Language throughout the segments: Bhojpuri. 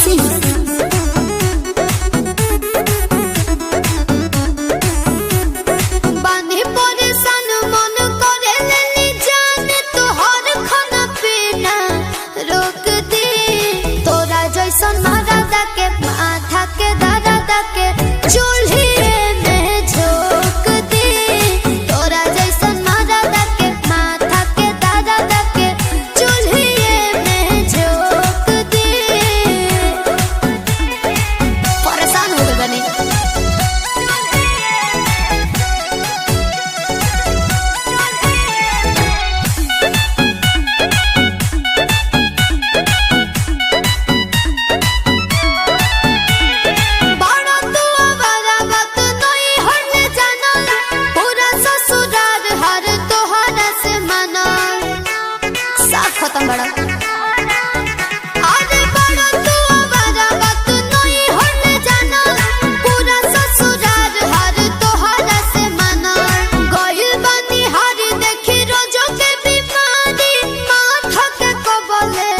सिंह। बानी परेशान मन करे लेली जान तोहर खाना पीना रोक दे। तोरा जैसन मरदा के माथा के दर्द के चूल्हे में झोंक दे। तोरा जैसन मरदा के माथा के दर्द के चूल्हे में झोंक दे। परेशान हो गए बनी। खत्म बड़ा आगे बड़ा तू आवारा बात नहीं होने जाना। पूरा ससुराल हर तोहरा से मना। गइल बानी हारी देखी रोजो के बीमारी माथा के कबले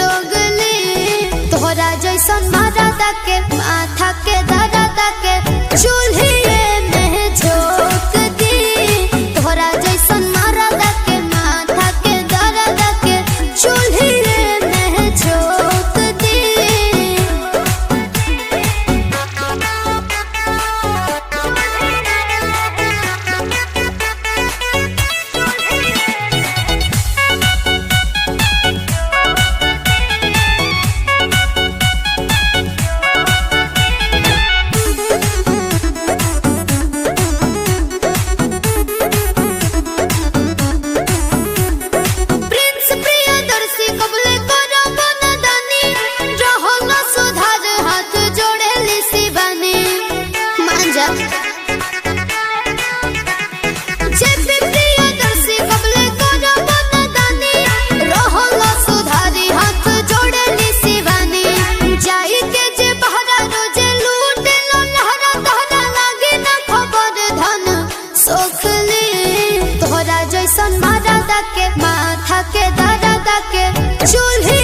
रोगली। तोहरा जैसन मरदा के माथा के दर्द के चूल्हे में झोंक दी। तोहरा जैसन मरदा के माथा के दर्द के चूल्हे में झोंक दी। प्रिंस प्रियदर्शी कबले करो बनदानी। रहल सुधार हाथ जोड़ेली शिवानी। मान जा जेपी प्रियदर्शी कबले करो बनदानी। रहल सुधारी हाथ जोड़ेली शिवानी। जाई के जे बहरा रोजे लूटे लो लहरा तहरा लागे ना खबर धन सोखली। तोहरा जैसन मरदा के माथा के दर्द के चूल्हे